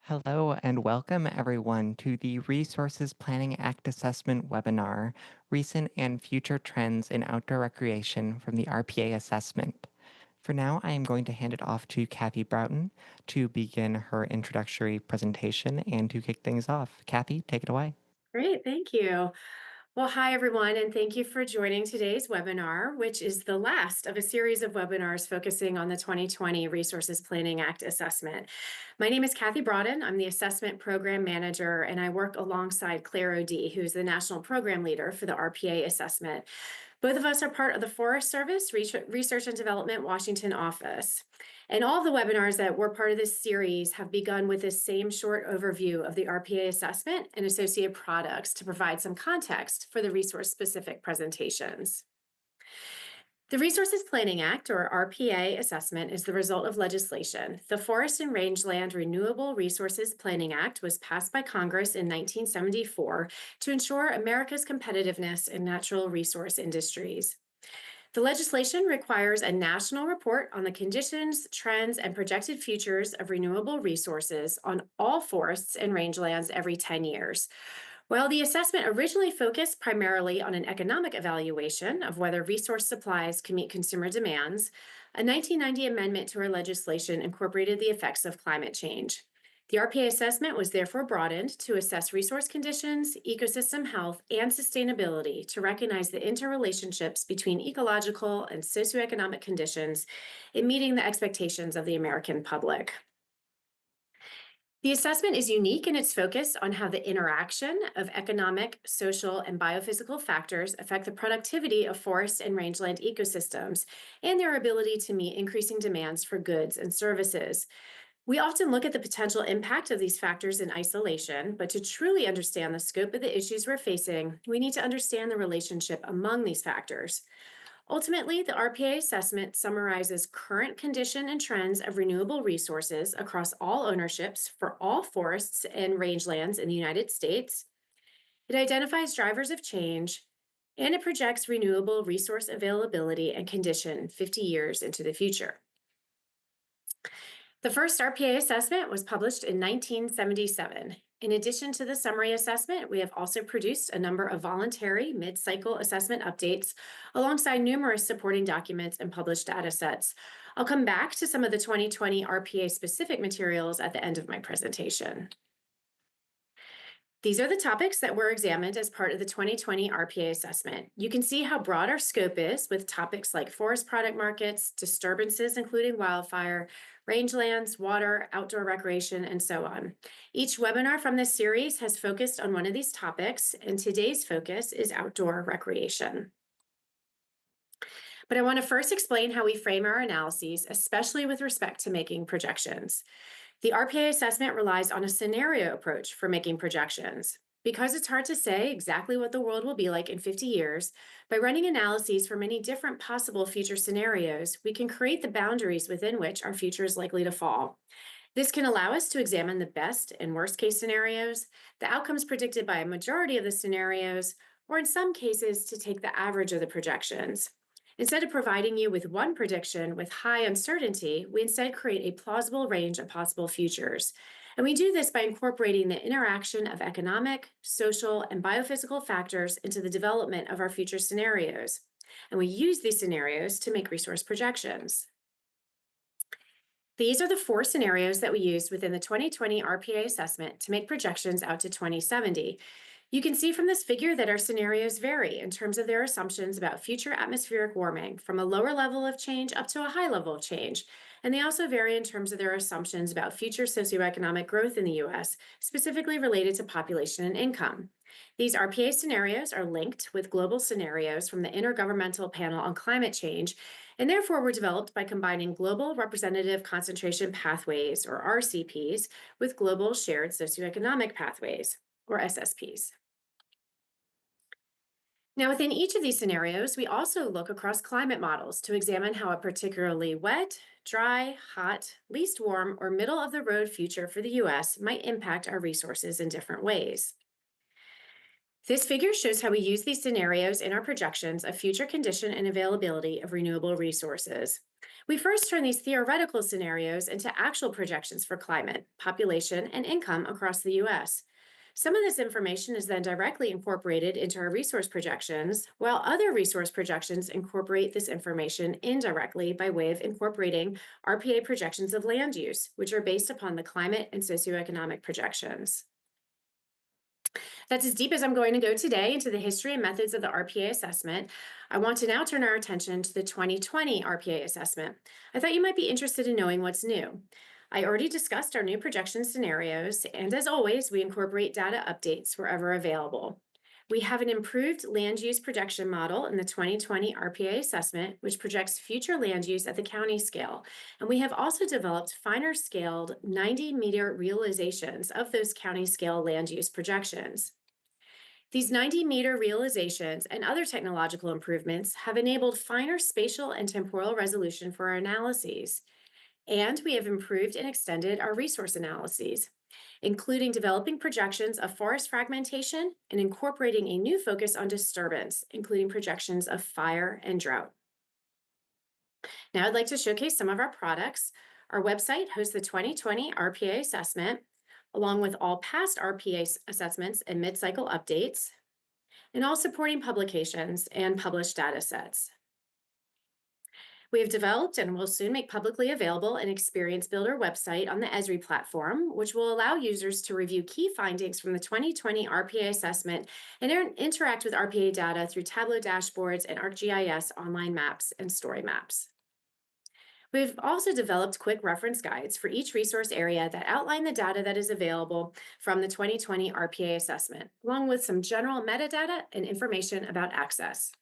Hello and welcome everyone to the Resources Planning Act Assessment webinar, Recent and Future Trends in Outdoor Recreation from the RPA Assessment. For now, I am going to hand it off to Kathy Broughton to begin her introductory presentation and to kick things off. Kathy, take it away. Great, thank you. Well, hi everyone, and thank you for joining today's webinar, which is the last of a series of webinars focusing on the 2020 Resources Planning Act assessment. My name is Kathy Broughton. I'm the Assessment Program Manager, and I work alongside Claire O'D, who's the National Program Leader for the RPA assessment. Both of us are part of the Forest Service Research and Development Washington office. And all of the webinars that were part of this series have begun with this same short overview of the RPA assessment and associated products to provide some context for the resource-specific presentations. The Resources Planning Act, or RPA assessment, is the result of legislation. The Forest and Rangeland Renewable Resources Planning Act was passed by Congress in 1974 to ensure America's competitiveness in natural resource industries. The legislation requires a national report on the conditions, trends, and projected futures of renewable resources on all forests and rangelands every 10 years. While the assessment originally focused primarily on an economic evaluation of whether resource supplies can meet consumer demands, a 1990 amendment to our legislation incorporated the effects of climate change. The RPA assessment was therefore broadened to assess resource conditions, ecosystem health, and sustainability to recognize the interrelationships between ecological and socioeconomic conditions in meeting the expectations of the American public. The assessment is unique in its focus on how the interaction of economic, social, and biophysical factors affect the productivity of forest and rangeland ecosystems and their ability to meet increasing demands for goods and services. We often look at the potential impact of these factors in isolation, but to truly understand the scope of the issues we're facing, we need to understand the relationship among these factors. Ultimately, the RPA assessment summarizes current condition and trends of renewable resources across all ownerships for all forests and rangelands in the United States. It identifies drivers of change, and it projects renewable resource availability and condition 50 years into the future. The first RPA assessment was published in 1977. In addition to the summary assessment, we have also produced a number of voluntary mid-cycle assessment updates alongside numerous supporting documents and published data sets. I'll come back to some of the 2020 RPA specific materials at the end of my presentation. These are the topics that were examined as part of the 2020 RPA assessment. You can see how broad our scope is with topics like forest product markets, disturbances including wildfire, rangelands, water, outdoor recreation, and so on. Each webinar from this series has focused on one of these topics, and today's focus is outdoor recreation. But I want to first explain how we frame our analyses, especially with respect to making projections. The RPA assessment relies on a scenario approach for making projections. Because it's hard to say exactly what the world will be like in 50 years, by running analyses for many different possible future scenarios, we can create the boundaries within which our future is likely to fall. This can allow us to examine the best and worst case scenarios, the outcomes predicted by a majority of the scenarios, or in some cases, to take the average of the projections. Instead of providing you with one prediction with high uncertainty, we instead create a plausible range of possible futures. And we do this by incorporating the interaction of economic, social, and biophysical factors into the development of our future scenarios. And we use these scenarios to make resource projections. These are the four scenarios that we used within the 2020 RPA assessment to make projections out to 2070. You can see from this figure that our scenarios vary in terms of their assumptions about future atmospheric warming, from a lower level of change up to a high level of change. And they also vary in terms of their assumptions about future socioeconomic growth in the US, specifically related to population and income. These RPA scenarios are linked with global scenarios from the Intergovernmental Panel on Climate Change, and therefore were developed by combining Global Representative Concentration Pathways, or RCPs, with Global Shared Socioeconomic Pathways, or SSPs. Now, within each of these scenarios, we also look across climate models to examine how a particularly wet, dry, hot, least warm, or middle of the road future for the US might impact our resources in different ways. This figure shows how we use these scenarios in our projections of future condition and availability of renewable resources. We first turn these theoretical scenarios into actual projections for climate, population, and income across the US. Some of this information is then directly incorporated into our resource projections, while other resource projections incorporate this information indirectly by way of incorporating RPA projections of land use, which are based upon the climate and socioeconomic projections. That's as deep as I'm going to go today into the history and methods of the RPA assessment. I want to now turn our attention to the 2020 RPA assessment. I thought you might be interested in knowing what's new. I already discussed our new projection scenarios, and as always, we incorporate data updates wherever available. We have an improved land use projection model in the 2020 RPA assessment, which projects future land use at the county scale. And we have also developed finer scaled 90-meter realizations of those county scale land use projections. These 90-meter realizations and other technological improvements have enabled finer spatial and temporal resolution for our analyses. And we have improved and extended our resource analyses, including developing projections of forest fragmentation and incorporating a new focus on disturbance, including projections of fire and drought. Now, I'd like to showcase some of our products. Our website hosts the 2020 RPA assessment, along with all past RPA assessments and mid cycle updates, and all supporting publications and published data sets. We have developed and will soon make publicly available an Experience Builder website on the Esri platform, which will allow users to review key findings from the 2020 RPA assessment and interact with RPA data through Tableau dashboards and ArcGIS online maps and story maps. We've also developed quick reference guides for each resource area that outline the data that is available from the 2020 RPA assessment, along with some general metadata and information about access.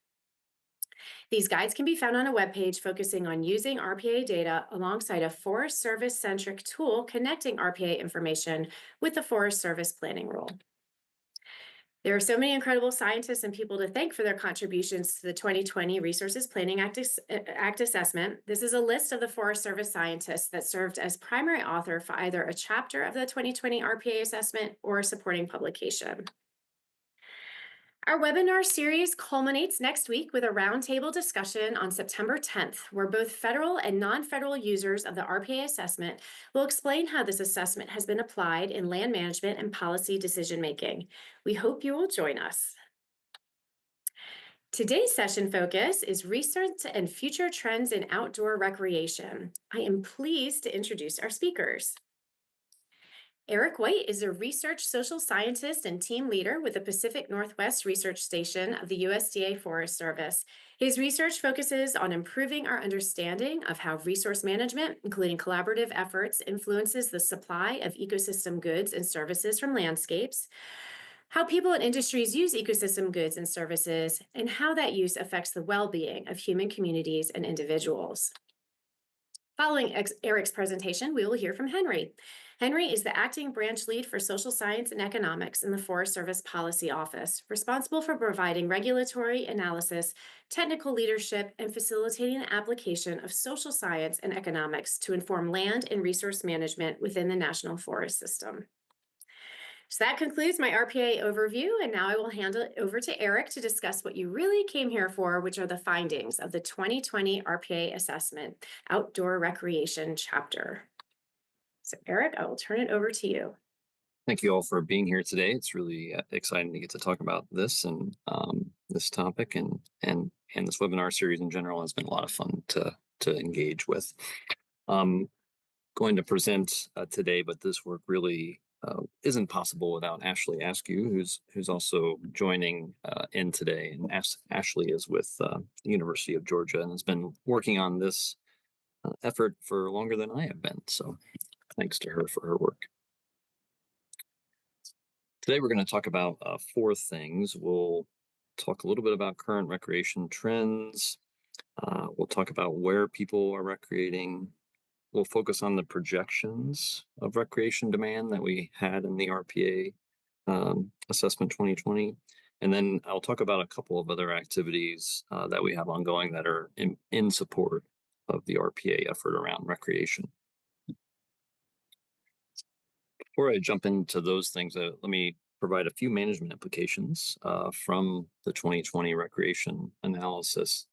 These guides can be found on a webpage focusing on using RPA data alongside a Forest Service-centric tool connecting RPA information with the Forest Service planning rule. There are so many incredible scientists and people to thank for their contributions to the 2020 Resources Planning Act assessment. This is a list of the Forest Service scientists that served as primary author for either a chapter of the 2020 RPA assessment or a supporting publication. Our webinar series culminates next week with a roundtable discussion on September 10th, where both federal and non-federal users of the RPA assessment will explain how this assessment has been applied in land management and policy decision-making. We hope you will join us. Today's session focus is research and future trends in outdoor recreation. I am pleased to introduce our speakers. Eric White is a research social scientist and team leader with the Pacific Northwest Research Station of the USDA Forest Service. His research focuses on improving our understanding of how resource management, including collaborative efforts, influences the supply of ecosystem goods and services from landscapes, how people and industries use ecosystem goods and services, and how that use affects the well-being of human communities and individuals. Following Eric's presentation, we will hear from Henry. Henry is the acting branch lead for social science and economics in the Forest Service Policy Office, responsible for providing regulatory analysis, technical leadership, and facilitating the application of social science and economics to inform land and resource management within the National Forest System. So that concludes my RPA overview, and now I will hand it over to Eric to discuss what you really came here for, which are the findings of the 2020 RPA assessment, Outdoor Recreation chapter. So Eric, I will turn it over to you. Thank you all for being here today. It's really exciting to get to talk about this and this topic, and this webinar series in general has been a lot of fun to engage with. Going to present today, but this work really isn't possible without Ashley Askew, who's also joining in today. And Ashley is with the University of Georgia and has been working on this effort for longer than I have been. So thanks to her for her work. Today we're going to talk about four things. We'll talk a little bit about current recreation trends. We'll talk about where people are recreating. We'll focus on the projections of recreation demand that we had in the RPA assessment 2020. And then I'll talk about a couple of other activities that we have ongoing that are in support of the RPA effort around recreation. Before I jump into those things, let me provide a few management implications from the 2020 recreation analysis.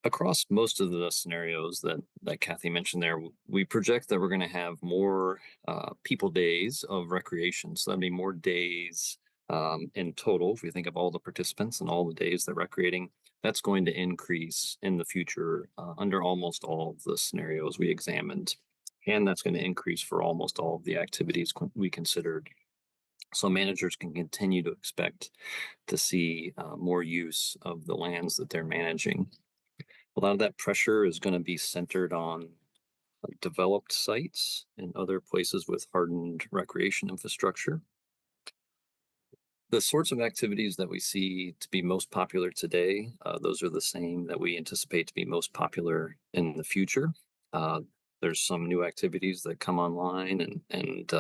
Across most of the scenarios that Kathy mentioned there, we project that we're going to have more people days of recreation. So that'd be more days in total. If we think of all the participants and all the days they're recreating, that's going to increase in the future under almost all of the scenarios we examined. And that's going to increase for almost all of the activities we considered. So managers can continue to expect to see more use of the lands that they're managing. A lot of that pressure is going to be centered on developed sites and other places with hardened recreation infrastructure. The sorts of activities that we see to be most popular today, those are the same that we anticipate to be most popular in the future. There's some new activities that come online and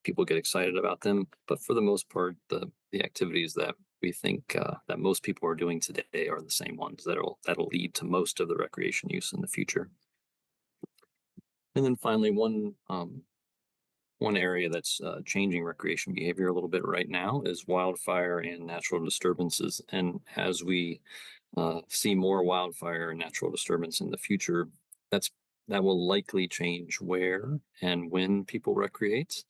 people get excited about them, but for the most part, the activities that we think that most people are doing today are the same ones that'll lead to most of the recreation use in the future. And then finally, one area that's changing recreation behavior a little bit right now is wildfire and natural disturbances. And as we see more wildfire and natural disturbance in the future, that will likely change where and when people recreate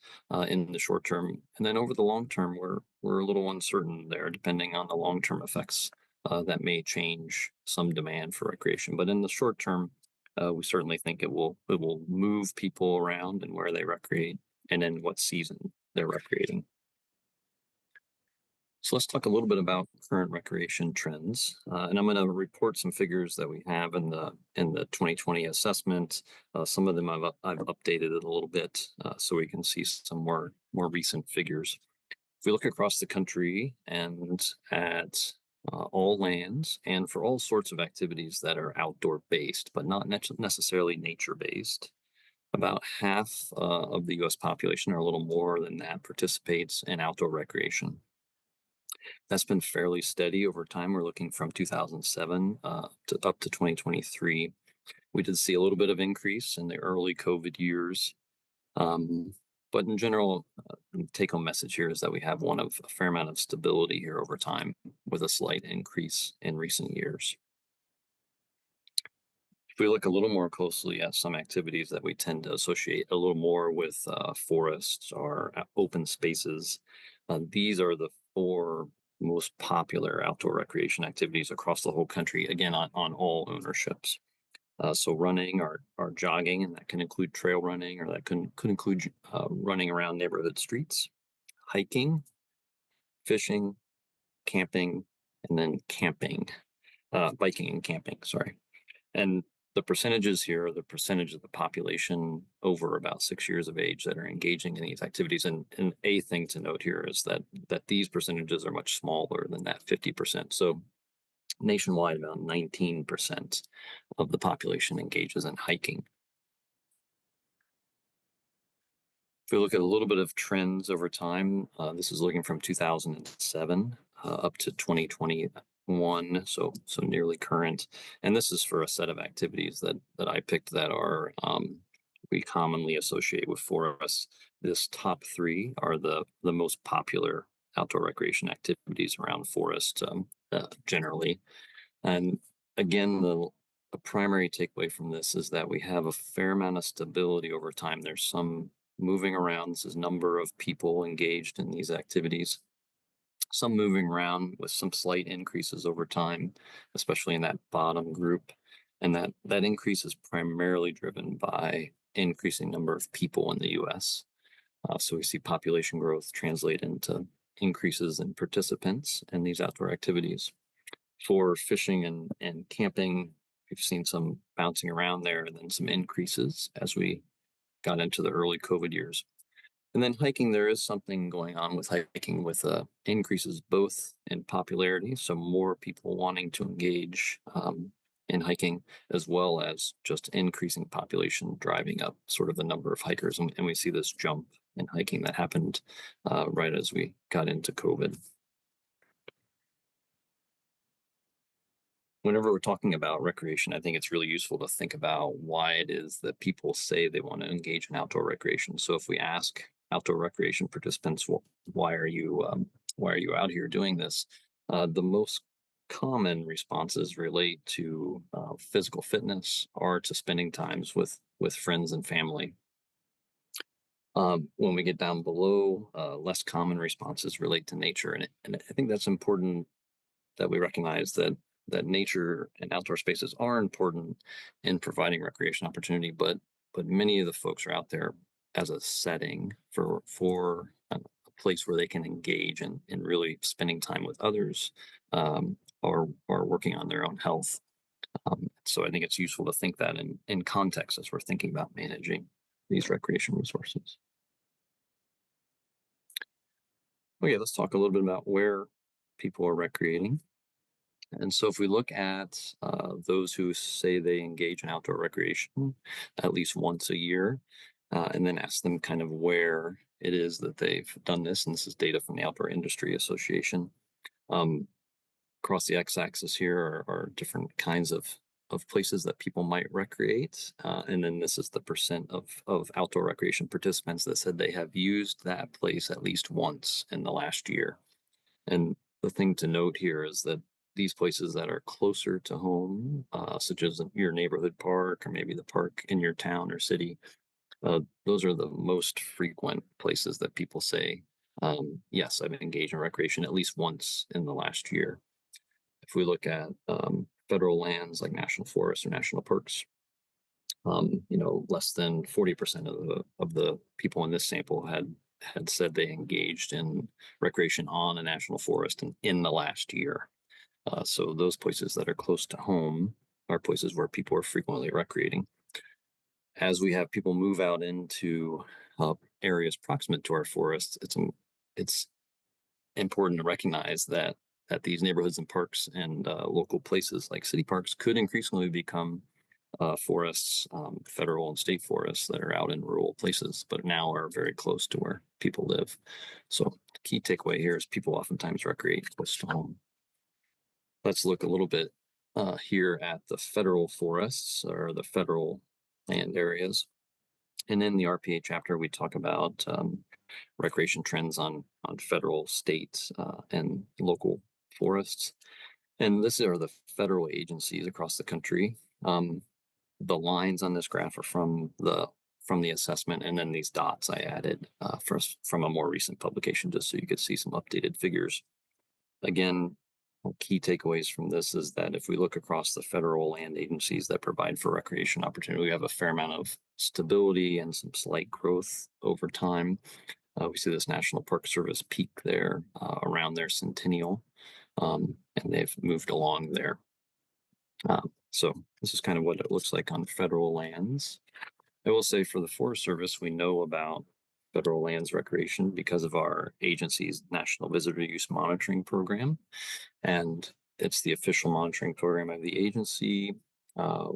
in the short term. And then over the long term, we're a little uncertain there, depending on the long-term effects that may change some demand for recreation. But in the short term, we certainly think it will move people around and where they recreate and in what season they're recreating. So let's talk a little bit about current recreation trends, and I'm going to report some figures that we have in the 2020 assessment. Some of them I've updated it a little bit so we can see some more recent figures. If we look across the country and at all lands and for all sorts of activities that are outdoor based, but not necessarily nature based, about half of the U.S. population, or a little more than that, participates in outdoor recreation. That's been fairly steady over time. We're looking from 2007 up to 2023. We did see a little bit of increase in the early COVID years. But in general, the take-home message here is that we have a fair amount of stability here over time with a slight increase in recent years. If we look a little more closely at some activities that we tend to associate a little more with forests or open spaces, these are the 4 most popular outdoor recreation activities across the whole country, again, on all ownerships. So running or jogging, and that can include trail running, or that could include running around neighborhood streets, hiking, fishing, camping, and then biking and camping, sorry. And the percentages here are the percentage of the population over about 6 years of age that are engaging in these activities. And a thing to note here is that these percentages are much smaller than that 50%. So nationwide, about 19% of the population engages in hiking. If we look at a little bit of trends over time, this is looking from 2007 up to 2021, so nearly current. And this is for a set of activities that I picked that are we commonly associate with forests. This top 3 are the most popular outdoor recreation activities around forest generally. And again, the primary takeaway from this is that we have a fair amount of stability over time. There's some moving around. This is number of people engaged in these activities. Some moving around with some slight increases over time, especially in that bottom group. And that increase is primarily driven by increasing number of people in the U.S. So we see population growth translate into increases in participants in these outdoor activities. For fishing and camping, we've seen some bouncing around there and then some increases as we got into the early COVID years. And then hiking, there is something going on with hiking with increases both in popularity, so more people wanting to engage in hiking, as well as just increasing population driving up sort of the number of hikers. And we see this jump in hiking that happened right as we got into COVID. Whenever we're talking about recreation, I think it's really useful to think about why it is that people say they want to engage in outdoor recreation. So if we ask outdoor recreation participants, why are you out here doing this? The most common responses relate to physical fitness or to spending times with friends and family. When we get down below, less common responses relate to nature, and I think that's important that we recognize that nature and outdoor spaces are important in providing recreation opportunity, but many of the folks are out there as a setting for a place where they can engage in really spending time with others, or working on their own health. So I think it's useful to think that in context as we're thinking about managing these recreation resources. Okay, let's talk a little bit about where people are recreating. And so, if we look at those who say they engage in outdoor recreation at least once a year, and then ask them kind of where it is that they've done this, and this is data from the Outdoor Industry Association. Um, Across the x-axis here are different kinds of places that people might recreate, and then this is the percent of outdoor recreation participants that said they have used that place at least once in the last year. And the thing to note here is that these places that are closer to home, such as your neighborhood park or maybe the park in your town or city, those are the most frequent places that people say, yes, I've engaged in recreation at least once in the last year. If we look at federal lands like national forests or national parks, less than 40% of the people in this sample had said they engaged in recreation on a national forest in the last year. So those places that are close to home are places where people are frequently recreating. As we have people move out into areas proximate to our forests, it's important to recognize that these neighborhoods and parks and local places like city parks could increasingly become forests, federal and state forests that are out in rural places, but now are very close to where people live. So the key takeaway here is people oftentimes recreate close to home. Let's look a little bit here at the federal forests or the federal land areas. And in the RPA chapter, we talk about recreation trends on federal, state, and local forests. And this are the federal agencies across the country. The lines on this graph are from the assessment, and then these dots I added from a more recent publication, just so you could see some updated figures. Again, key takeaways from this is that if we look across the federal land agencies that provide for recreation opportunity, we have a fair amount of stability and some slight growth over time. We see this National Park Service peak there around their centennial, and they've moved along there. So this is kind of what it looks like on federal lands. I will say for the Forest Service, we know about federal lands recreation because of our agency's National Visitor Use Monitoring Program. And it's the official monitoring program of the agency.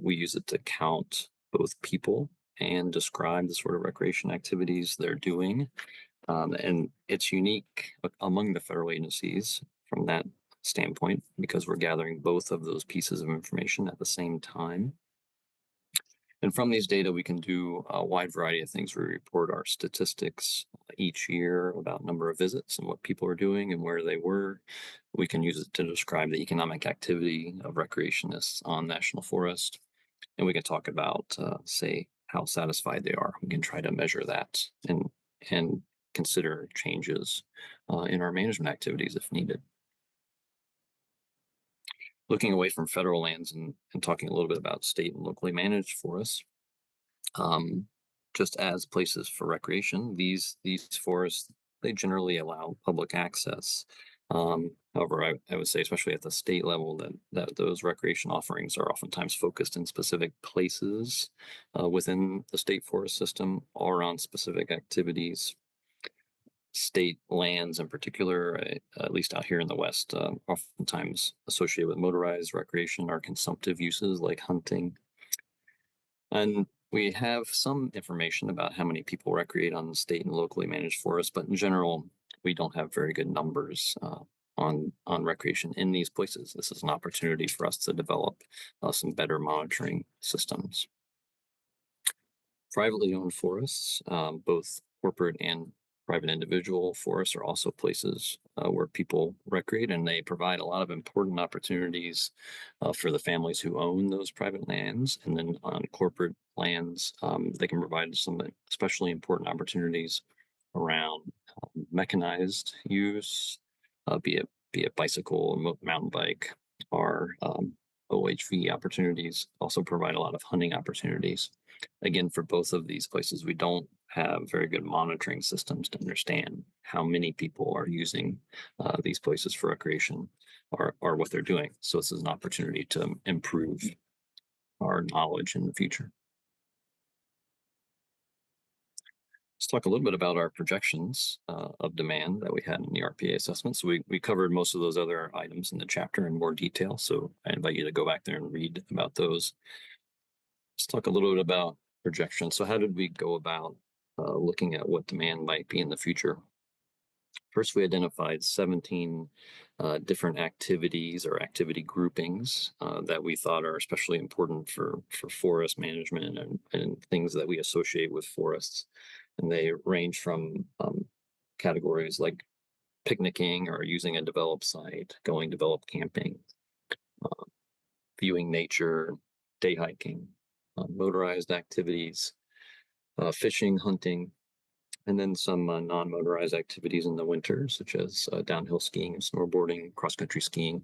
We use it to count both people and describe the sort of recreation activities they're doing. And it's unique among the federal agencies from that standpoint because we're gathering both of those pieces of information at the same time. And from these data, we can do a wide variety of things. We report our statistics each year about number of visits and what people are doing and where they were. We can use it to describe the economic activity of recreationists on national forest. And we can talk about, say, how satisfied they are. We can try to measure that and consider changes in our management activities if needed. Looking away from federal lands and talking a little bit about state and locally managed forests, just as places for recreation, these forests, they generally allow public access. However, I would say, especially at the state level, that those recreation offerings are oftentimes focused in specific places within the state forest system or on specific activities. State lands in particular, at least out here in the West, oftentimes associated with motorized recreation are consumptive uses like hunting. And we have some information about how many people recreate on state and locally managed forests, but in general, we don't have very good numbers on recreation in these places. This is an opportunity for us to develop some better monitoring systems. Privately owned forests, both corporate and private individual forests are also places where people recreate, and they provide a lot of important opportunities for the families who own those private lands. And then on corporate lands, they can provide some especially important opportunities around mechanized use, be it bicycle, mountain bike, or OHV opportunities. Also provide a lot of hunting opportunities. Again, for both of these places, we don't have very good monitoring systems to understand how many people are using these places for recreation or what they're doing. So this is an opportunity to improve our knowledge in the future. Let's talk a little bit about our projections of demand that we had in the RPA assessment. So we covered most of those other items in the chapter in more detail. So I invite you to go back there and read about those. Let's talk a little bit about projections. So how did we go about looking at what demand might be in the future? First, we identified 17 different activities or activity groupings that we thought are especially important for forest management and things that we associate with forests. And they range from categories like picnicking or using a developed site, going developed camping, viewing nature, day hiking, motorized activities, fishing, hunting, and then some non-motorized activities in the winter, such as downhill skiing and snowboarding, cross-country skiing,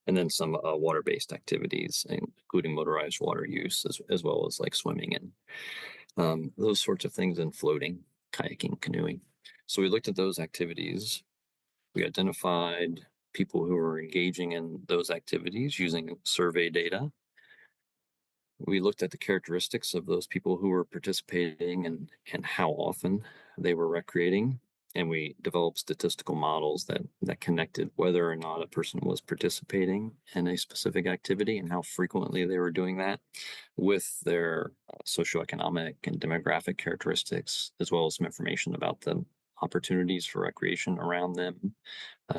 and then some water-based activities, including motorized water use, as well as like swimming and those sorts of things, and floating, kayaking, canoeing. So we looked at those activities. We identified people who were engaging in those activities using survey data. We looked at the characteristics of those people who were participating and how often they were recreating. And we developed statistical models that connected whether or not a person was participating in a specific activity and how frequently they were doing that with their socioeconomic and demographic characteristics, as well as some information about the opportunities for recreation around them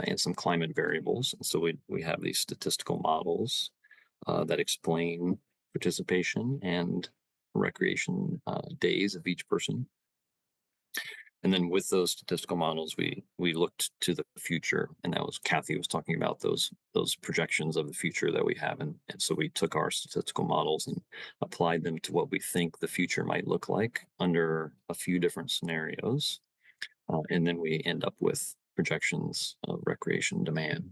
and some climate variables. And so we have these statistical models that explain participation and recreation days of each person. And then with those statistical models, we looked to the future, and that was Kathy was talking about those projections of the future that we have, and so we took our statistical models and applied them to what we think the future might look like under a few different scenarios, and then we end up with projections of recreation demand.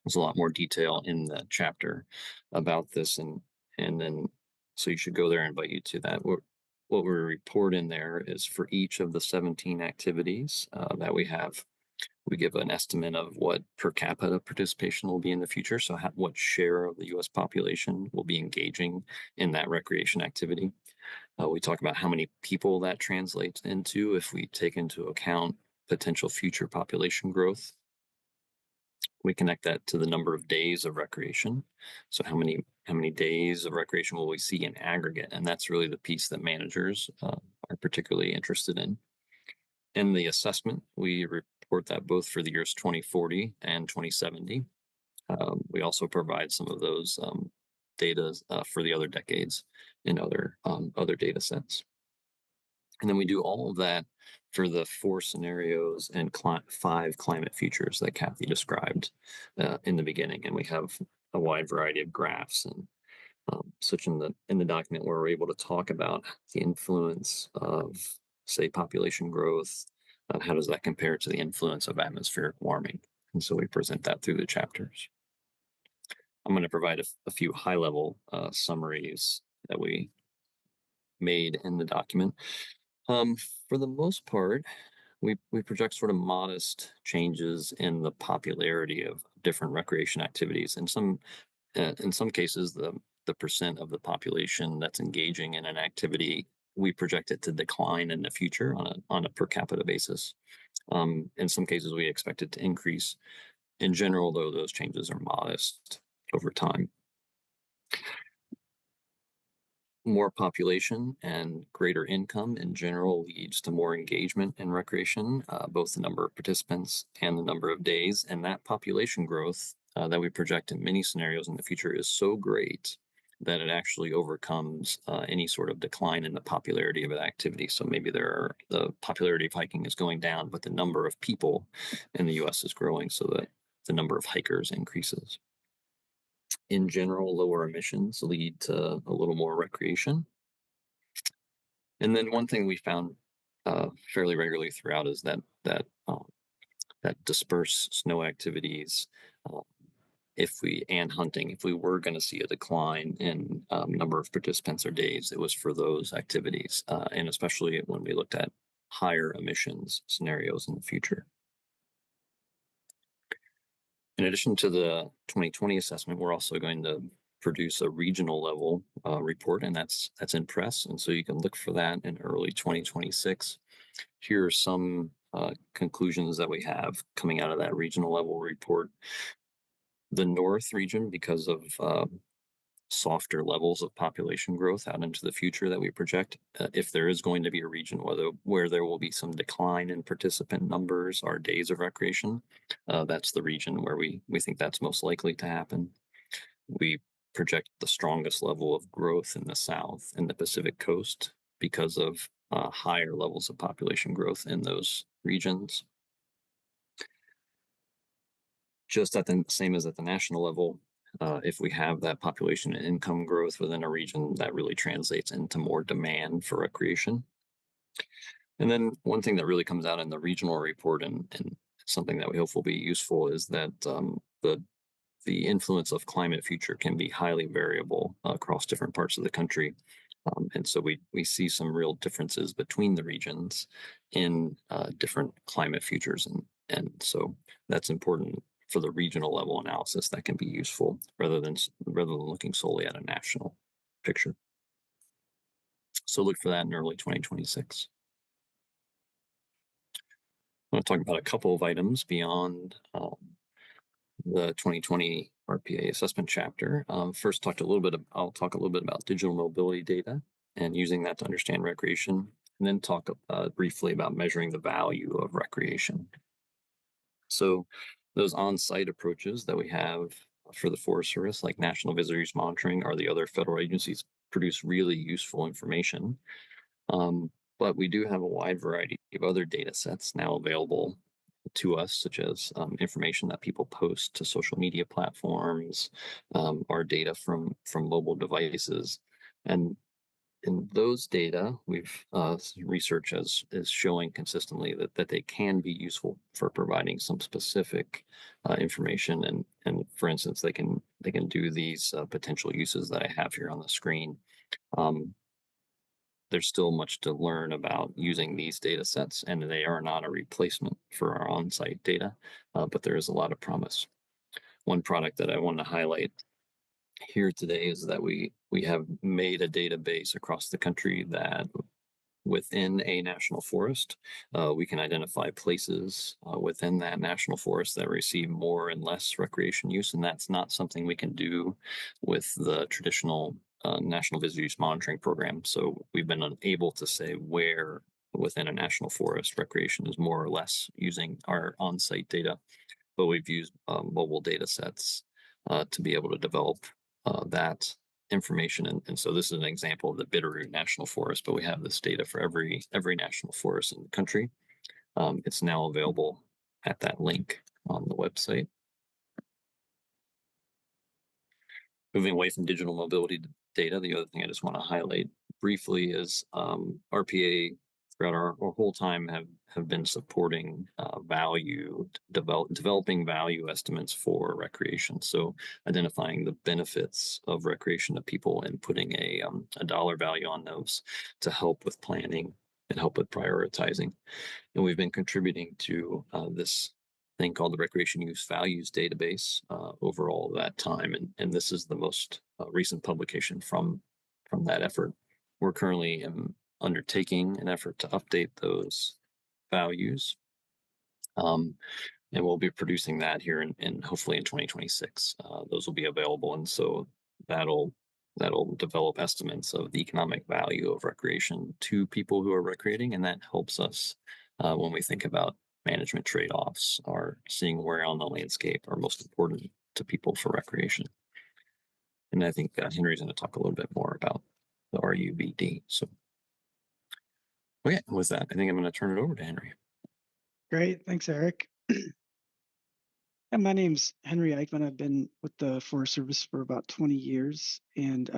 There's a lot more detail in the chapter about this, and then so you should go there. I invite you to that. What we report in there is for each of the 17 activities that we have, we give an estimate of what per capita participation will be in the future. So what share of the US population will be engaging in that recreation activity. We talk about how many people that translates into if we take into account potential future population growth. We connect that to the number of days of recreation. So how many days of recreation will we see in aggregate? And that's really the piece that managers are particularly interested in. In the assessment, we report that both for the years 2040 and 2070. We also provide some of those data for the other decades in other data sets. And then we do all of that for the 4 scenarios and 5 climate futures that Kathy described in the beginning. And we have a wide variety of graphs and such in the document where we're able to talk about the influence of, say, population growth. How does that compare to the influence of atmospheric warming? And so we present that through the chapters. I'm going to provide a few high-level summaries that we made in the document. For the most part, we project sort of modest changes in the popularity of different recreation activities. In some cases, the percent of the population that's engaging in an activity, we project it to decline in the future on a per capita basis. In some cases, we expect it to increase. In general, though, those changes are modest over time. More population and greater income in general leads to more engagement in recreation, both the number of participants and the number of days. And that population growth that we project in many scenarios in the future is so great that it actually overcomes any sort of decline in the popularity of an activity. So maybe the popularity of hiking is going down, but the number of people in the US is growing so that the number of hikers increases. In general, lower emissions lead to a little more recreation. And then one thing we found fairly regularly throughout is that dispersed snow activities, uh, and hunting, if we were going to see a decline in number of participants or days, it was for those activities, and especially when we looked at higher emissions scenarios in the future. In addition to the 2020 assessment, we're also going to produce a regional level report, and that's in press, and so you can look for that in early 2026. Here are some conclusions that we have coming out of that regional level report. The North region, because of softer levels of population growth out into the future that we project, if there is going to be a region where there will be some decline in participant numbers or days of recreation, that's the region where we think that's most likely to happen. We project the strongest level of growth in the South and the Pacific coast because of higher levels of population growth in those regions. Just at the same as at the national level, if we have that population and income growth within a region, that really translates into more demand for recreation. And then one thing that really comes out in the regional report, and something that we hope will be useful, is that the influence of climate future can be highly variable across different parts of the country. And so we see some real differences between the regions in different climate futures. And so that's important for the regional level analysis. That can be useful rather than looking solely at a national picture. So look for that in early 2026. I want to talk about a couple of items beyond the 2020 RPA assessment chapter. First, I'll talk a little bit about digital mobility data and using that to understand recreation, and then talk briefly about measuring the value of recreation. So those on-site approaches that we have for the Forest Service, like National Visitor Use Monitoring, or the other federal agencies, produce really useful information. But we do have a wide variety of other data sets now available to us, such as information that people post to social media platforms, our data from mobile devices. And in those data, we've research is showing consistently that they can be useful for providing some specific information. And for instance, they can do these potential uses that I have here on the screen. There's still much to learn about using these data sets, and they are not a replacement for our on-site data, but there is a lot of promise. One product that I want to highlight here today is that we have made a database across the country that within a national forest, we can identify places within that national forest that receive more and less recreation use, and that's not something we can do with the traditional National Visitor Use Monitoring Program. So we've been unable to say where within a national forest recreation is more or less using our on-site data, but we've used mobile data sets to be able to develop that information. And so this is an example of the Bitterroot National Forest, but we have this data for every national forest in the country. It's now available at that link on the website. Moving away from digital mobility data, the other thing I just want to highlight briefly is RPA throughout our whole time have been supporting developing value estimates for recreation. So identifying the benefits of recreation to people and putting a dollar value on those to help with planning and help with prioritizing. And we've been contributing to this thing called the Recreation Use Values Database over all that time. And this is the most recent publication from that effort. We're currently undertaking an effort to update those values. And we'll be producing that here in hopefully in 2026. Those will be available. And so that'll develop estimates of the economic value of recreation to people who are recreating. And that helps us when we think about management trade-offs or seeing where on the landscape are most important to people for recreation. And I think Henry's going to talk a little bit more about the RUBD. So, okay, with that, I think I'm going to turn it over to Henry. Great. Thanks, Eric. And my name's Henry Eichmann. I've been with the Forest Service for about 20 years and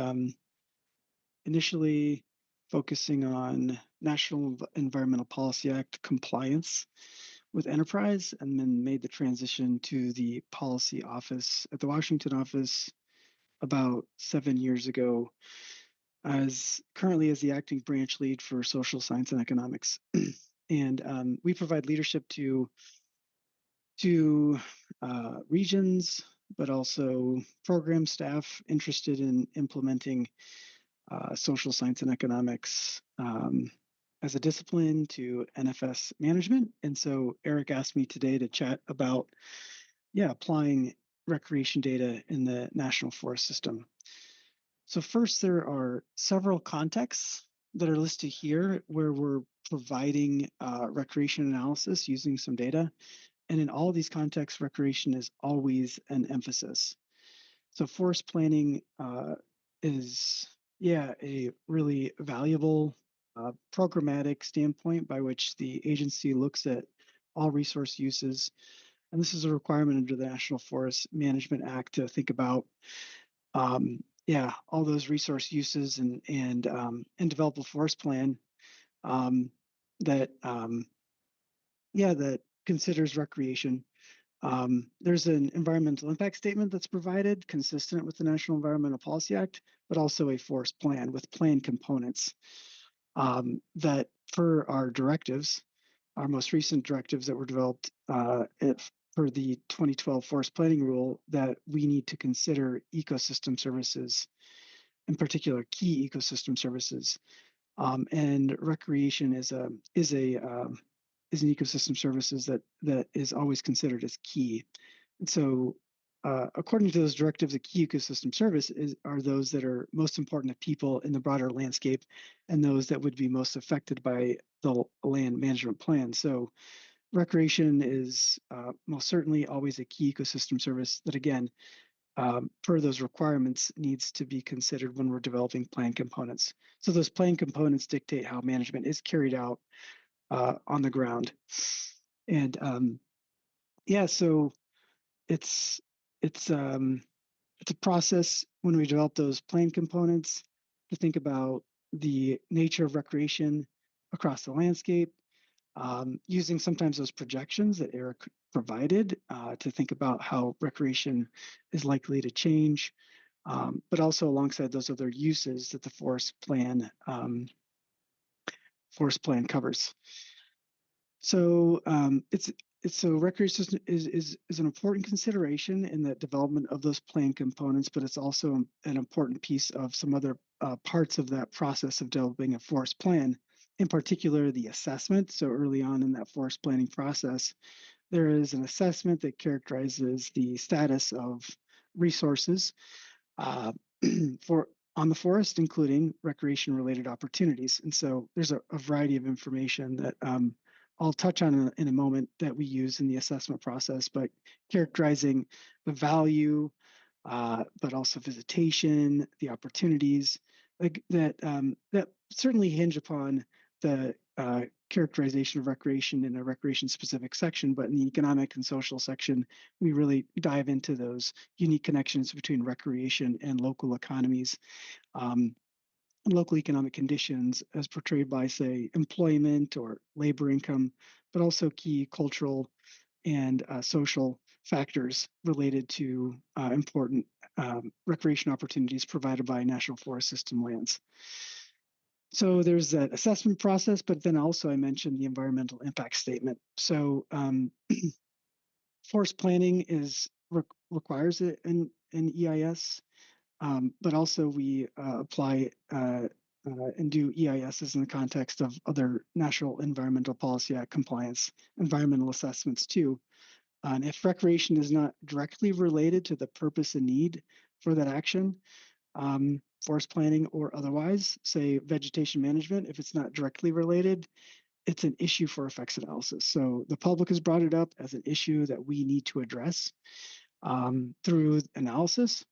initially focusing on National Environmental Policy Act compliance with enterprise, and then made the transition to the policy office at the Washington office about 7 years ago, as currently as the acting branch lead for social science and economics. And we provide leadership to regions, but also program staff interested in implementing social science and economics as a discipline to NFS management. And so Eric asked me today to chat about, applying recreation data in the national forest system. So first, there are several contexts that are listed here where we're providing recreation analysis using some data. And in all these contexts, recreation is always an emphasis. So forest planning is, a really valuable programmatic standpoint by which the agency looks at all resource uses. And this is a requirement under the National Forest Management Act to think about, all those resource uses and develop a forest plan that that considers recreation. There's an environmental impact statement that's provided consistent with the National Environmental Policy Act, but also a forest plan with plan components that for our directives, our most recent directives that were developed for the 2012 forest planning rule, that we need to consider ecosystem services, in particular key ecosystem services. And recreation is an ecosystem services that is always considered as key. And so, according to those directives, a key ecosystem service are those that are most important to people in the broader landscape, and those that would be most affected by the land management plan. So, recreation is most certainly always a key ecosystem service that, again, per those requirements, needs to be considered when we're developing plan components. So those plan components dictate how management is carried out on the ground. And so it's a process when we develop those plan components to think about the nature of recreation across the landscape, using sometimes those projections that Eric provided to think about how recreation is likely to change, but also alongside those other uses that the forest plan covers. So so recreation is an important consideration in the development of those plan components, but it's also an important piece of some other parts of that process of developing a forest plan, in particular the assessment. So early on in that forest planning process, there is an assessment that characterizes the status of resources on the forest, including recreation-related opportunities. And so there's a variety of information that I'll touch on in a moment that we use in the assessment process, but characterizing the value, but also visitation, the opportunities that certainly hinge upon the characterization of recreation in a recreation-specific section, but in the economic and social section, we really dive into those unique connections between recreation and local economies. Local economic conditions as portrayed by, say, employment or labor income, but also key cultural and social factors related to important recreation opportunities provided by National Forest System lands. So there's that assessment process, but then also I mentioned the environmental impact statement. So forest planning requires an EIS. But also we apply and do EISs in the context of other National Environmental Policy Act compliance environmental assessments too. And if recreation is not directly related to the purpose and need for that action, forest planning or otherwise, say vegetation management, if it's not directly related, it's an issue for effects analysis. So the public has brought it up as an issue that we need to address through analysis.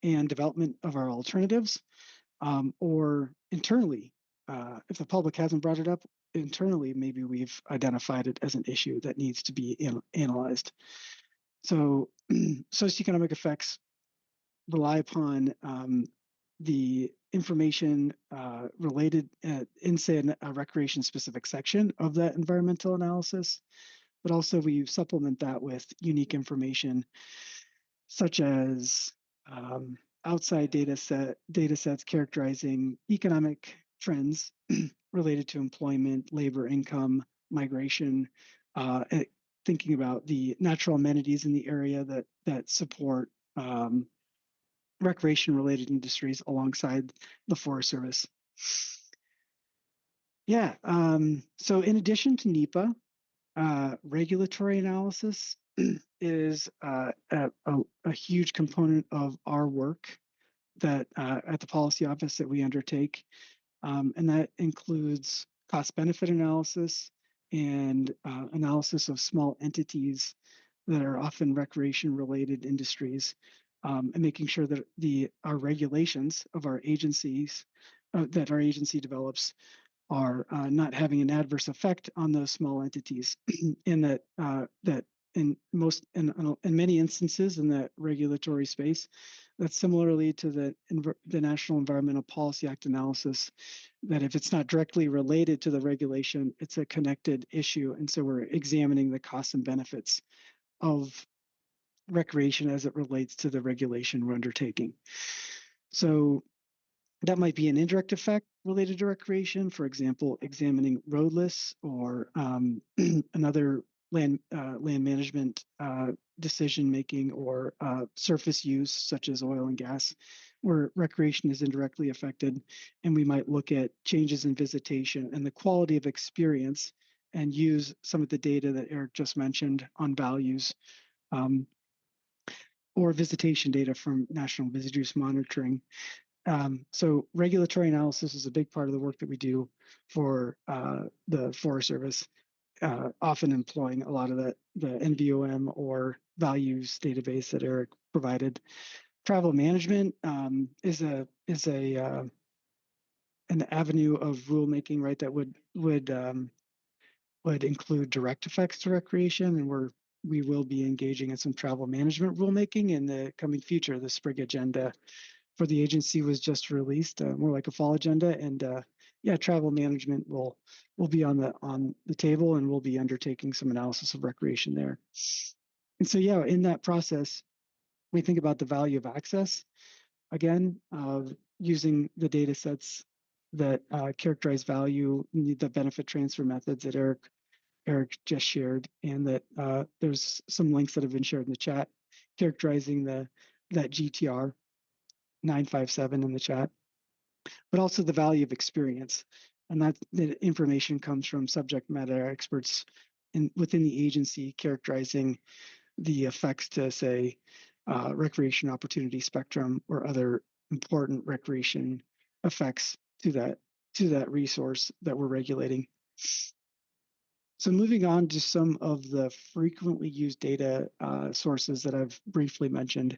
and development of our alternatives, or internally, if the public hasn't brought it up internally, maybe we've identified it as an issue that needs to be analyzed. So socioeconomic effects rely upon the information related in, say, a recreation specific section of that environmental analysis, but also we supplement that with unique information such as outside data sets characterizing economic trends related to employment, labor, income, migration, thinking about the natural amenities in the area that support recreation-related industries alongside the Forest Service. Yeah, so in addition to NEPA, regulatory analysis is a huge component of our work that at the policy office that we undertake, and that includes cost-benefit analysis and analysis of small entities that are often recreation-related industries, and making sure that our regulations of our agencies that our agency develops are not having an adverse effect on those small entities, and that in many instances in that regulatory space, that's similarly to the National Environmental Policy Act analysis, that if it's not directly related to the regulation, it's a connected issue, and so we're examining the costs and benefits of recreation as it relates to the regulation we're undertaking. So that might be an indirect effect related to recreation, for example, examining road lists or another land management decision making, or surface use such as oil and gas, where recreation is indirectly affected. And we might look at changes in visitation and the quality of experience and use some of the data that Eric just mentioned on values, or visitation data from National Visitor Use Monitoring. So regulatory analysis is a big part of the work that we do for the Forest Service, often employing a lot of the NVOM or values database that Eric provided. Travel management is an avenue of rulemaking, right, that would include direct effects to recreation, and we will be engaging in some travel management rulemaking in the coming future. The Sprig agenda for the agency was just released, more like a fall agenda, and yeah, travel management will be on the table, and we'll be undertaking some analysis of recreation there. And so yeah, in that process, we think about the value of access, again, using the data sets that characterize value, the benefit transfer methods that Eric just shared, and that there's some links that have been shared in the chat characterizing that GTR 957 in the chat, but also the value of experience. And that the information comes from subject matter experts within the agency characterizing the effects to, say, recreation opportunity spectrum or other important recreation effects to that resource that we're regulating. So moving on to some of the frequently used data sources that I've briefly mentioned.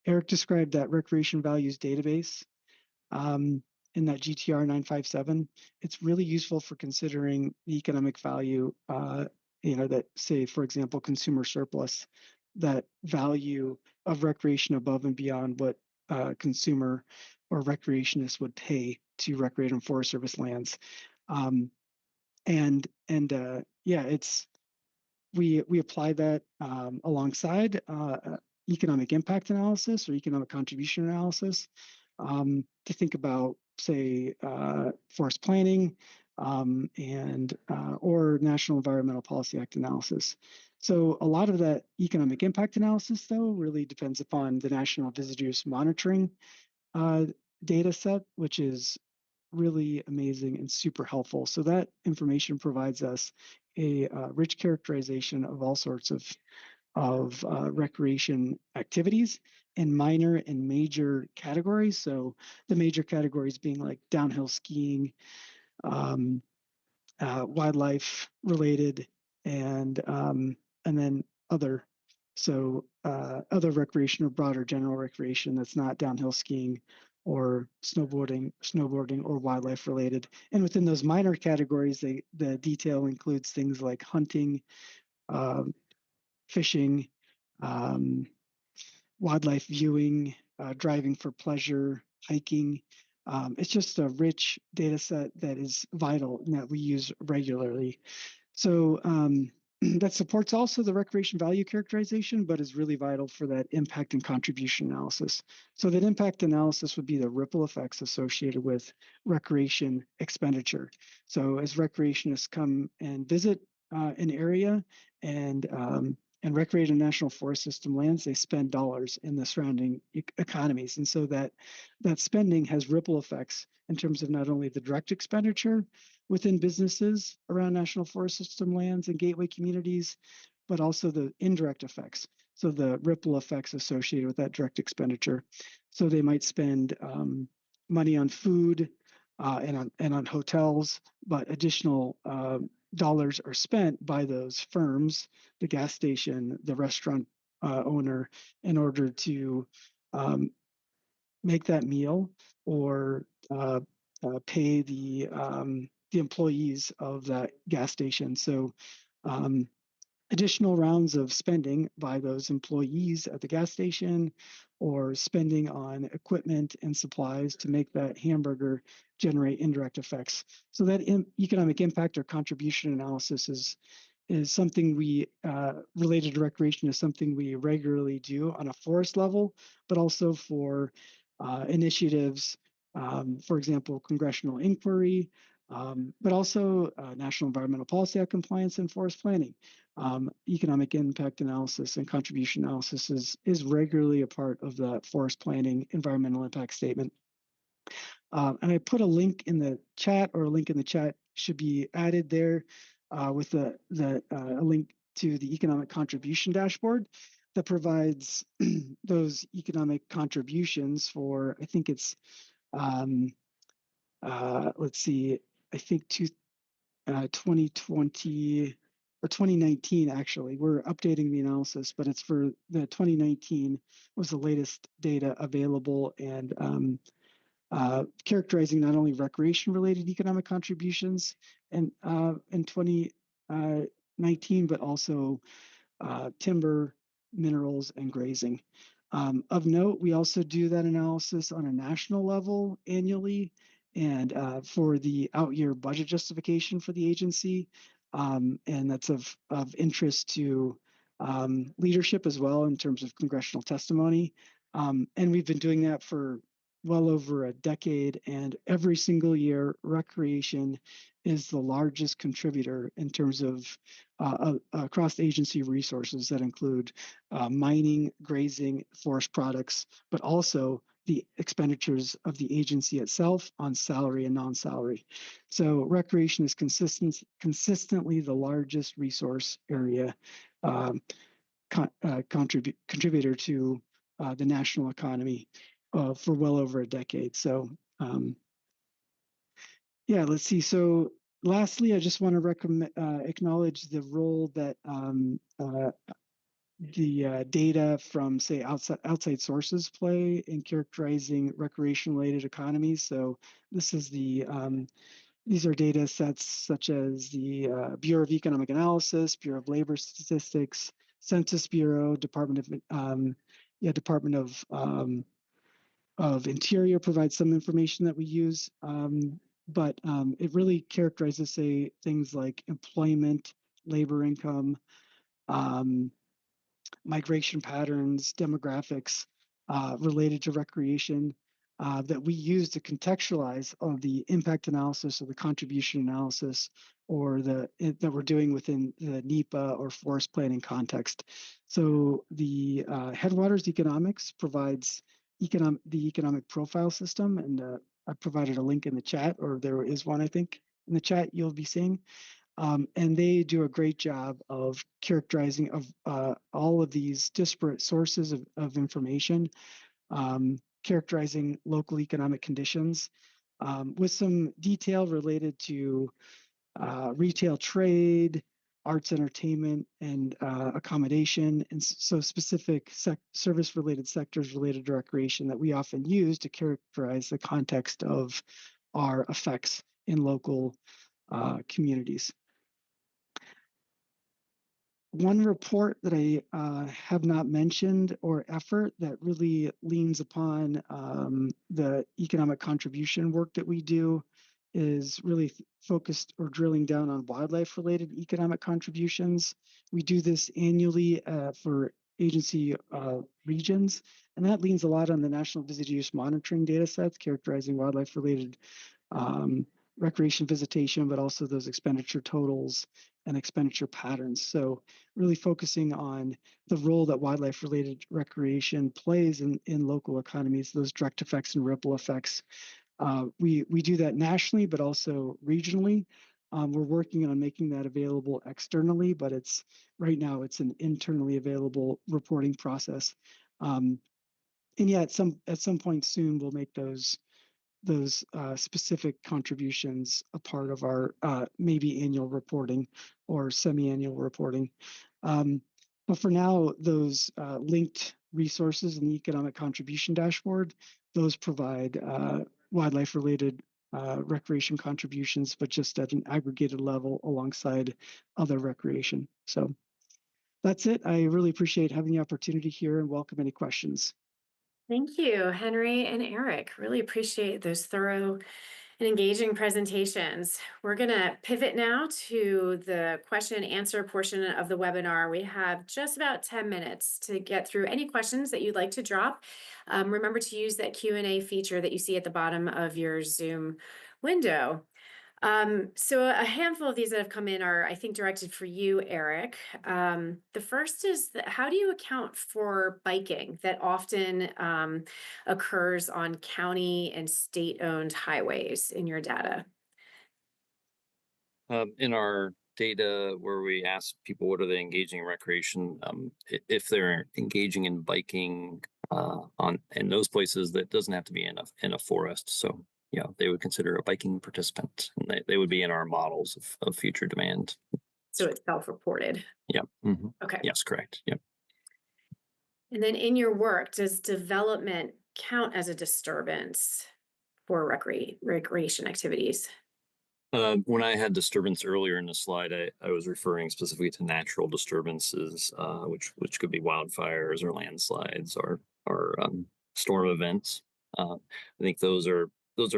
Eric described that recreation values database in that GTR 957. It's really useful for considering the economic value, that, say, for example, consumer surplus, that value of recreation above and beyond what consumer or recreationists would pay to recreate on Forest Service lands. Yeah, we apply that alongside economic impact analysis or economic contribution analysis to think about, say, forest planning or National Environmental Policy Act analysis. So a lot of that economic impact analysis, though, really depends upon the National Visitor Use Monitoring data set, which is really amazing and super helpful. So that information provides us a rich characterization of all sorts of recreation activities in minor and major categories. So the major categories being like downhill skiing, wildlife related, and then other So other recreation or broader general recreation that's not downhill skiing or snowboarding or wildlife related. And within those minor categories, the detail includes things like hunting, fishing, um, wildlife viewing, driving for pleasure, hiking. It's just a rich data set that is vital and that we use regularly. So that supports also the recreation value characterization, but is really vital for that impact and contribution analysis. So that impact analysis would be the ripple effects associated with recreation expenditure. So as recreationists come and visit an area and recreate in national forest system lands, they spend dollars in the surrounding economies. And so that spending has ripple effects in terms of not only the direct expenditure within businesses around national forest system lands and gateway communities, but also the indirect effects. So the ripple effects associated with that direct expenditure. So they might spend money on food and on hotels, but additional dollars are spent by those firms, the gas station, the restaurant owner, in order to make that meal or pay the employees of that gas station. So additional rounds of spending by those employees at the gas station or spending on equipment and supplies to make that hamburger generate indirect effects. So that economic impact or contribution analysis is something we related to recreation is something we regularly do on a forest level, but also for initiatives, for example, congressional inquiry, but also National Environmental Policy Act compliance and forest planning. Economic impact analysis and contribution analysis is regularly a part of the forest planning environmental impact statement. And I put a link in the chat, or a link in the chat should be added there with a link to the economic contribution dashboard that provides those economic contributions for, I think it's, let's see, I think 2020 or 2019, actually. We're updating the analysis, but it's for the 2019 was the latest data available, and characterizing not only recreation-related economic contributions in 2019, but also timber, minerals, and grazing. Of note, we also do that analysis on a national level annually, and for the out-year budget justification for the agency, and that's of interest to leadership as well in terms of congressional testimony. And we've been doing that for well over a decade, and every single year, recreation is the largest contributor in terms of across agency resources that include mining, grazing, forest products, but also the expenditures of the agency itself on salary and non-salary. So recreation is consistently the largest resource area contributor to the national economy for well over a decade. So yeah, let's see. So lastly, I just want to acknowledge the role that the data from, say, outside sources play in characterizing recreation-related economies. So this is these are data sets such as the Bureau of Economic Analysis, Bureau of Labor Statistics, Census Bureau, Department of Interior provides some information that we use, but it really characterizes, say, things like employment, labor income, migration patterns, demographics related to recreation that we use to contextualize the impact analysis or the contribution analysis or that we're doing within the NEPA or forest planning context. So the Headwaters Economics provides the economic profile system, and I provided a link in the chat, or there is one, I think, in the chat you'll be seeing. And they do a great job of characterizing of all of these disparate sources of information, characterizing local economic conditions with some detail related to retail trade, arts, entertainment, and accommodation, and so specific service-related sectors related to recreation that we often use to characterize the context of our effects in local communities. One report that I have not mentioned or effort that really leans upon the economic contribution work that we do is really focused or drilling down on wildlife related economic contributions. We do this annually for agency regions, and that leans a lot on the National Visitor Use Monitoring data sets characterizing wildlife related recreation visitation, but also those expenditure totals and expenditure patterns. So really focusing on the role that wildlife related recreation plays in local economies, those direct effects and ripple effects. We do that nationally, but also regionally. We're working on making that available externally, but right now it's an internally available reporting process. And yeah, at some point soon, we'll make those specific contributions a part of our maybe annual reporting or semi-annual reporting. But for now, those linked resources in the economic contribution dashboard, those provide wildlife-related recreation contributions, but just at an aggregated level alongside other recreation. So that's it. I really appreciate having the opportunity here and welcome any questions. Thank you, Henry and Eric. Really appreciate those thorough and engaging presentations. We're going to pivot now to the question and answer portion of the webinar. We have just about 10 minutes to get through any questions that you'd like to drop. Remember to use that Q&A feature that you see at the bottom of your Zoom window. So a handful of these that have come in are, I think, directed for you, Eric. The first is how do you account for biking that often occurs on county and state-owned highways in your data? In our data where we ask people what are they engaging in recreation, if they're engaging in biking in those places, that doesn't have to be in a forest. So yeah, they would consider a biking participant, and they would be in our models of future demand. So it's self-reported. Yeah. Mm-hmm. Okay. Yes, correct. Yep. And then in your work, does development count as a disturbance for recreation activities? When I had disturbance earlier in the slide, I was referring specifically to natural disturbances, which could be wildfires or landslides or storm events. I think those are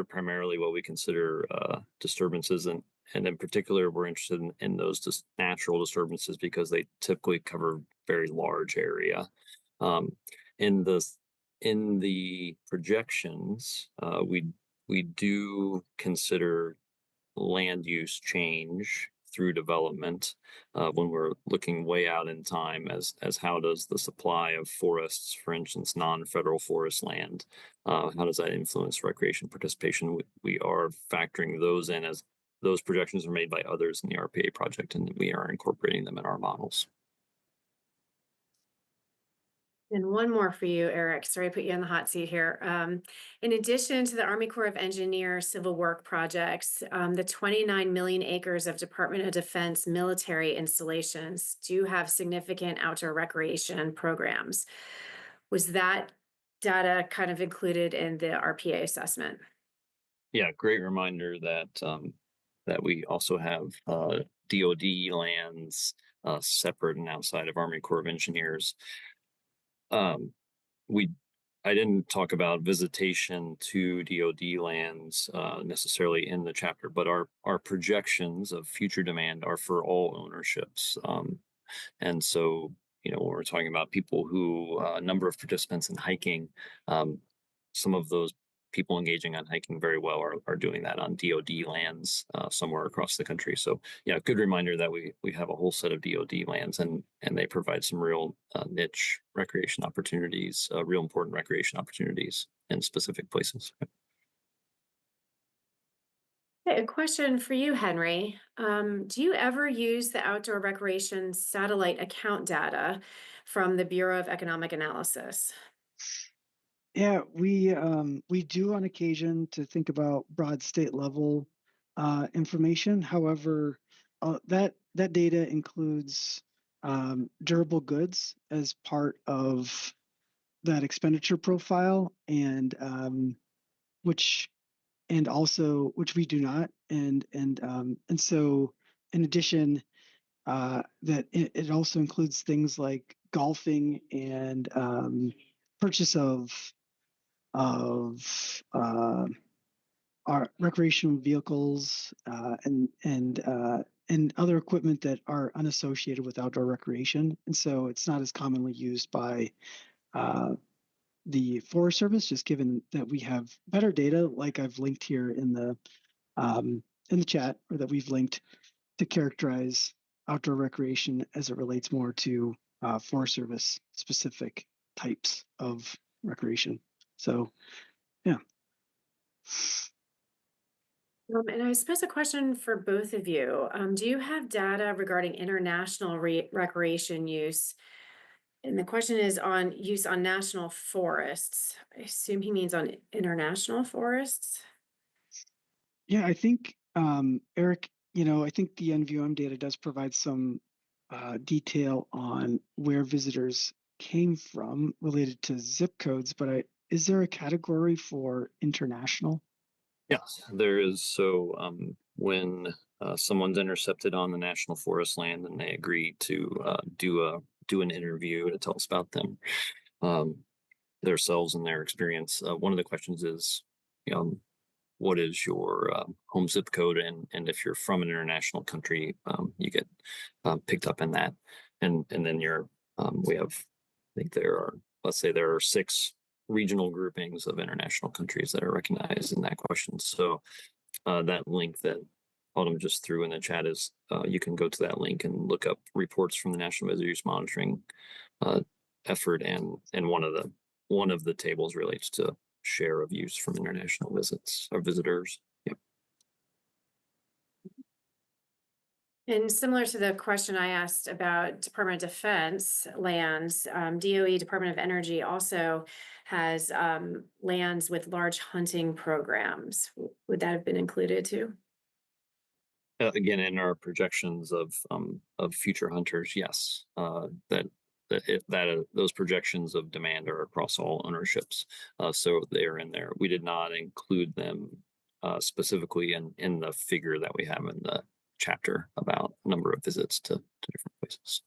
primarily what we consider disturbances, and in particular, we're interested in those natural disturbances because they typically cover very large area. In the projections, we do consider land use change through development when we're looking way out in time as how does the supply of forests, for instance, non-federal forest land, how does that influence recreation participation? We are factoring those in as those projections are made by others in the RPA project, and we are incorporating them in our models. And one more for you, Eric. Sorry, I put you on the hot seat here. In addition to the Army Corps of Engineers civil work projects, the 29 million acres of Department of Defense military installations do have significant outdoor recreation programs. Was that data kind of included in the RPA assessment? Yeah, great reminder that that we also have DoD lands separate and outside of Army Corps of Engineers. I didn't talk about visitation to DoD lands necessarily in the chapter, but our projections of future demand are for all ownerships. And so, when we're talking about people who number of participants in hiking, some of those people engaging on hiking very well are doing that on DoD lands somewhere across the country. So yeah, good reminder that we have a whole set of DoD lands, and they provide some real niche recreation opportunities, real important recreation opportunities in specific places. Okay, a question for you, Henry. Do you ever use the outdoor recreation satellite account data from the Bureau of Economic Analysis? Yeah, we do on occasion to think about broad state level information. However, that data includes durable goods as part of that expenditure profile, and which and also which we do not, and so in addition, that it also includes things like golfing and purchase of our recreational vehicles and other equipment that are unassociated with outdoor recreation, and so it's not as commonly used by uh, the Forest Service, just given that we have better data, like I've linked here in the chat, or that we've linked to characterize outdoor recreation as it relates more to Forest Service specific types of recreation. So, yeah. And I suppose a question for both of you. Do you have data regarding international recreation use? And the question is on use on national forests. I assume he means on international forests. Yeah, I think, Eric, I think the NVOM data does provide some detail on where visitors came from related to zip codes, but is there a category for international? Yes, there is. So when someone's intercepted on the national forest land and they agree to do an interview to tell us about them, um, themselves and their experience, one of the questions is, what is your home zip code, and if you're from an international country, you get picked up in that, and then we have, I think there are, let's say there are 6 regional groupings of international countries that are recognized in that question. So that link that Autumn just threw in the chat is, you can go to that link and look up reports from the National Visitor Use Monitoring effort, and one of the tables relates to share of use from international visits or visitors. Yep. And similar to the question I asked about Department of Defense lands, DOE, Department of Energy, also has lands with large hunting programs. Would that have been included too? Again, in our projections of future hunters, yes, those projections of demand are across all ownerships, so they're in there. We did not include them specifically in the figure that we have in the chapter about number of visits to different places.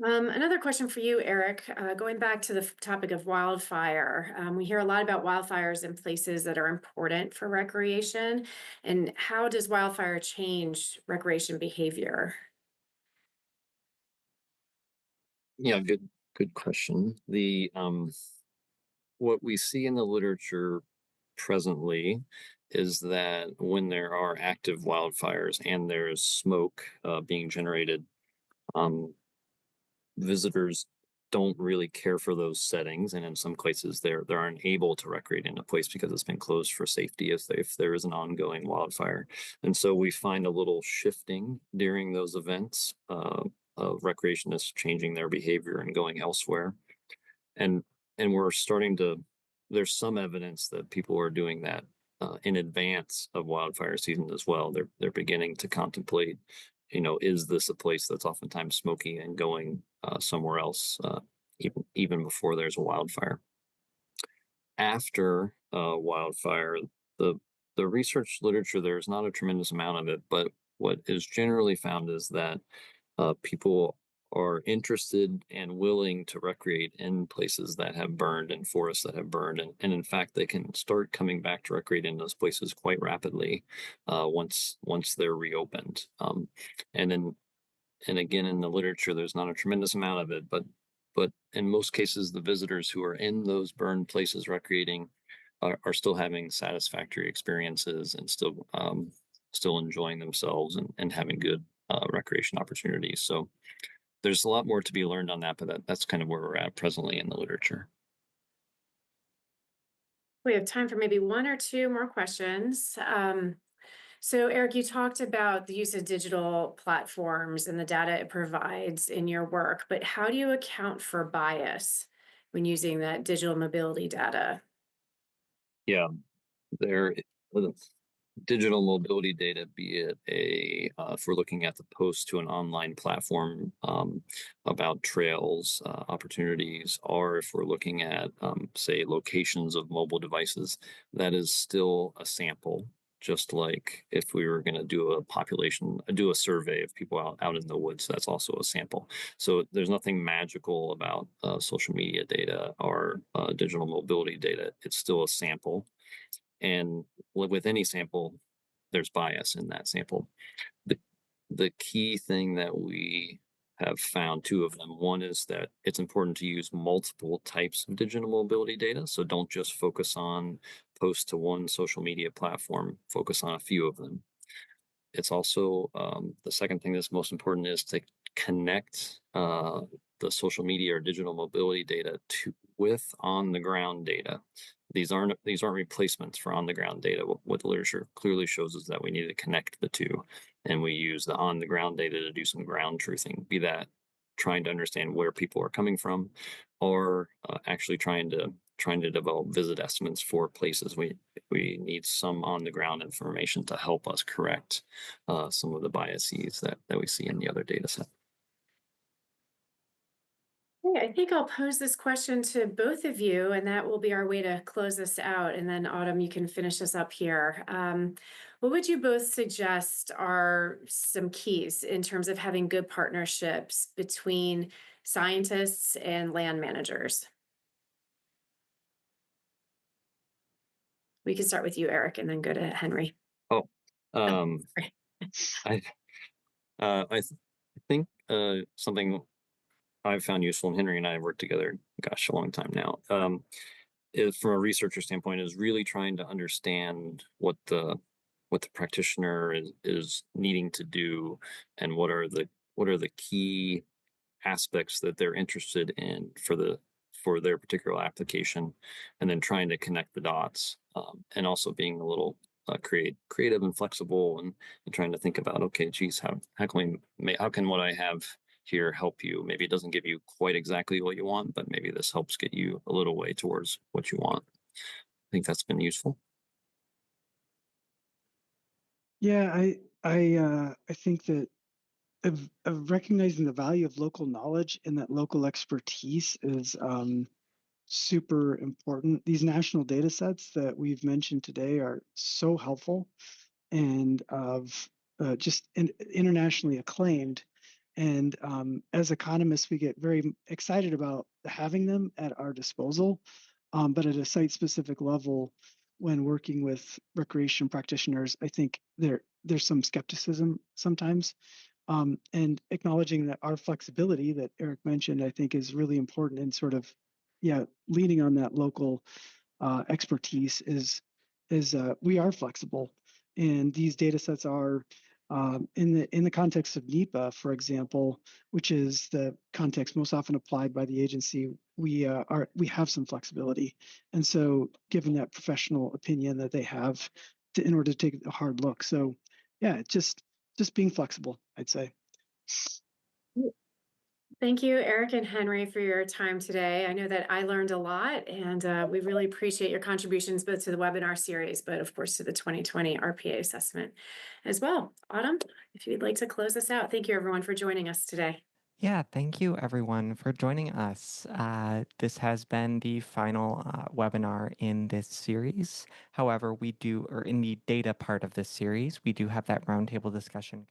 Another question for you, Eric, going back to the topic of wildfire. We hear a lot about wildfires in places that are important for recreation. And how does wildfire change recreation behavior? Yeah, good question. The what we see in the literature presently is that when there are active wildfires and there's smoke being generated, um, visitors don't really care for those settings, and in some cases they're unable to recreate in a place because it's been closed for safety if there is an ongoing wildfire. And so we find a little shifting during those events of recreationists changing their behavior and going elsewhere, and we're starting to, there's some evidence that people are doing that in advance of wildfire season as well. They're beginning to contemplate, is this a place that's oftentimes smoky, and going somewhere else, even before there's a wildfire. After wildfire, the research literature, there's not a tremendous amount of it, but what is generally found is that people are interested and willing to recreate in places that have burned and forests that have burned, and in fact they can start coming back to recreate in those places quite rapidly once they're reopened. And again, in the literature there's not a tremendous amount of it, but in most cases the visitors who are in those burned places recreating are still having satisfactory experiences, and still enjoying themselves, and having good recreation opportunities. So there's a lot more to be learned on that, but that's kind of where we're at presently in the literature. We have time for maybe 1 or 2 more questions. So Eric, you talked about the use of digital platforms and the data it provides in your work, but how do you account for bias when using that digital mobility data? Yeah, there digital mobility data, be it if we're looking at the post to an online platform about trails, opportunities, or if we're looking at, say, locations of mobile devices, that is still a sample. Just like if we were going to do a survey of people out in the woods, that's also a sample. So there's nothing magical about social media data or digital mobility data. It's still a sample. And with any sample, there's bias in that sample. The, the key thing that we have found, two of them. One is that it's important to use multiple types of digital mobility data. So don't just focus on posts to one social media platform, focus on a few of them. It's also the second thing that's most important is to connect the social media or digital mobility data with on the ground data. These aren't replacements for on the ground data. What the literature clearly shows is that we need to connect the two, and we use the on the ground data to do some ground truthing. Be that trying to understand where people are coming from, or actually trying to develop visit estimates for places. We need some on the ground information to help us correct some of the biases that we see in the other data set. Okay, I think I'll pose this question to both of you, and that will be our way to close this out. And then, Autumn, you can finish us up here. What would you both suggest are some keys in terms of having good partnerships between scientists and land managers? We can start with you, Eric, and then go to Henry. Oh, Oh, um, sorry. I think something I've found useful, and Henry and I have worked together, gosh, a long time now. Is from a researcher standpoint, is really trying to understand what the practitioner is needing to do, and what are the key aspects that they're interested in for their particular application, and then trying to connect the dots, and also being a little creative and flexible, and trying to think about, okay, geez, how can what I have here help you? Maybe it doesn't give you quite exactly what you want, but maybe this helps get you a little way towards what you want. I think that's been useful. Yeah, I think that of recognizing the value of local knowledge and that local expertise is super important. These national data sets that we've mentioned today are so helpful and of just internationally acclaimed. And as economists, we get very excited about having them at our disposal. But at a site-specific level, when working with recreation practitioners, I think there's some skepticism sometimes. And acknowledging that our flexibility that Eric mentioned, I think is really important in sort of, yeah, leaning on that local expertise is we are flexible, and these data sets are in the context of NEPA, for example, which is the context most often applied by the agency. We have some flexibility, and so given that professional opinion that they have in order to take a hard look. So yeah, just being flexible, I'd say. Thank you, Eric and Henry, for your time today. I know that I learned a lot, and we really appreciate your contributions both to the webinar series, but of course to the 2020 RPA assessment as well. Autumn, if you'd like to close us out. Thank you, everyone, for joining us today. Yeah, thank you everyone for joining us. This has been the final webinar in this series. However, or in the data part of this series, we do have that roundtable discussion